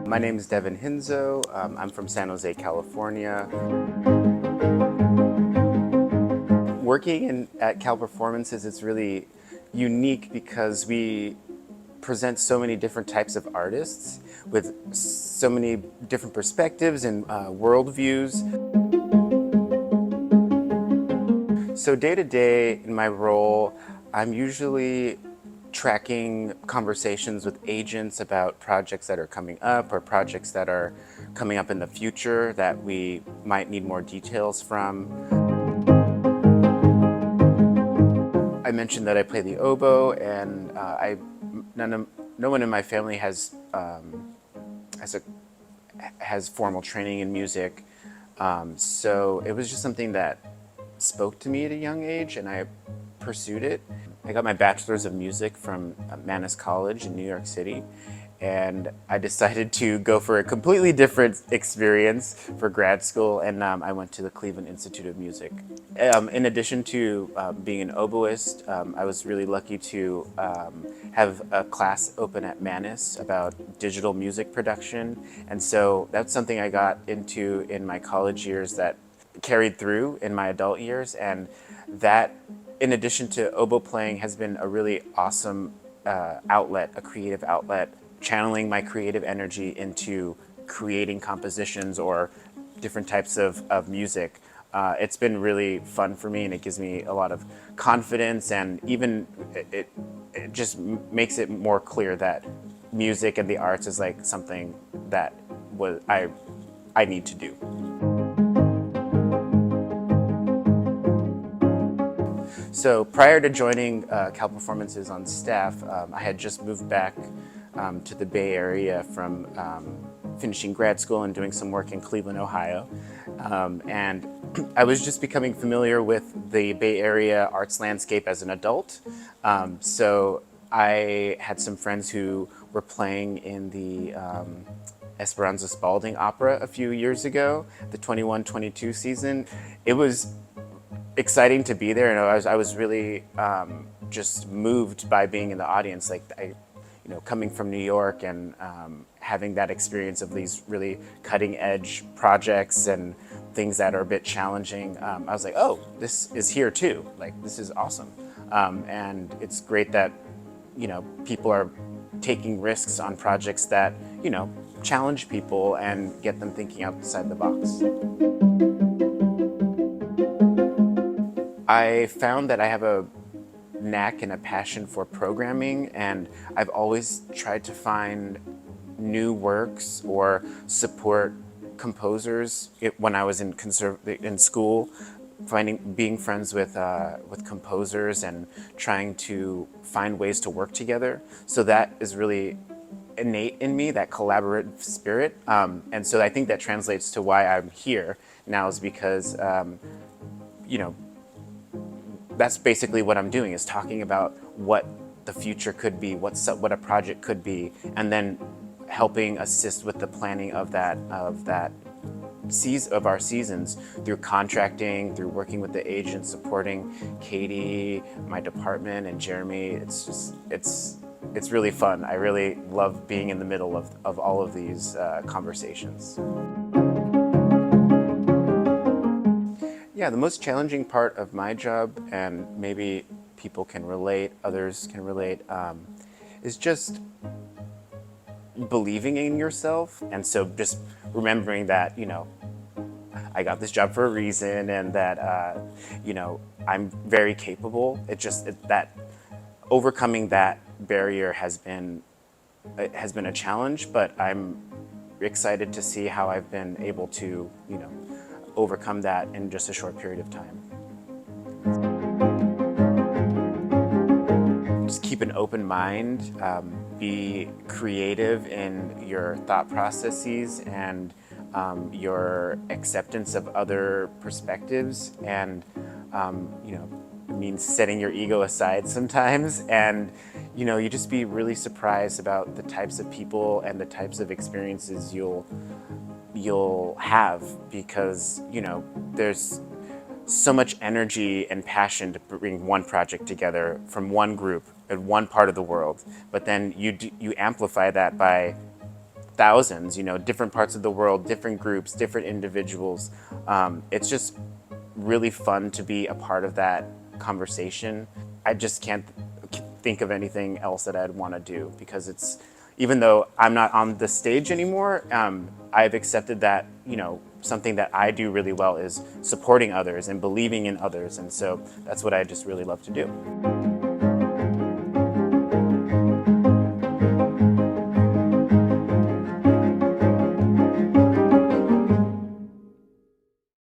My name is Devin Hinzo. I'm from San Jose, California. Working at Cal Performances is really unique because we present so many different types of artists with so many different perspectives and worldviews. So day to day in my role, I'm usually tracking conversations with agents about projects that are coming up or projects that are coming up in the future that we might need more details from. I mentioned that I play the oboe, and no one in my family has formal training in music. So it was just something that spoke to me at a young age, and I pursued it. I got my bachelor's of music from Mannes College in New York City, and I decided to go for a completely different experience for grad school, and I went to the Cleveland Institute of Music. In addition to being an oboist, I was really lucky to have a class open at Mannes about digital music production, and so that's something I got into in my college years that carried through in my adult years, and that, in addition to oboe playing, has been a really awesome outlet, a creative outlet, channeling my creative energy into creating compositions or different types of music. It's been really fun for me, and it gives me a lot of confidence, and even it just makes it more clear that music and the arts is like something that I need to do. So prior to joining Cal Performances on staff, I had just moved back to the Bay Area from finishing grad school and doing some work in Cleveland, Ohio. And I was just becoming familiar with the Bay Area arts landscape as an adult. So I had some friends who were playing in the Esperanza Spalding opera a few years ago, the 21-22 season. It was exciting to be there, and I was really just moved by being in the audience. Like, coming from New York and having that experience of these really cutting edge projects and things that are a bit challenging, I was like, oh, this is here too. Like, this is awesome. And it's great that, people are taking risks on projects that, challenge people and get them thinking outside the box. I found that I have a knack and a passion for programming, and I've always tried to find new works or support composers. When I was in school, being friends with composers and trying to find ways to work together. So that is really innate in me, that collaborative spirit. And so I think that translates to why I'm here now, is because that's basically what I'm doing, is talking about what the future could be, what a project could be, and then helping assist with the planning of our seasons through contracting, through working with the agents, supporting Katie, my department, and Jeremy. It's really fun. I really love being in the middle of all of these conversations. Yeah, the most challenging part of my job, and maybe people can relate, others can relate, is just believing in yourself. And so just remembering that, I got this job for a reason, and that, I'm very capable. That overcoming that barrier has been a challenge, but I'm excited to see how I've been able to, overcome that in just a short period of time. Just keep an open mind, be creative in your thought processes and your acceptance of other perspectives, and it means setting your ego aside sometimes, and you just be really surprised about the types of people and the types of experiences you'll have, because there's so much energy and passion to bring one project together from one group in one part of the world, but then you amplify that by thousands, different parts of the world, different groups, different individuals. It's just really fun to be a part of that conversation. I just can't think of anything else that I'd want to do, because even though I'm not on the stage anymore, I've accepted that, something that I do really well is supporting others and believing in others. And so that's what I just really love to do.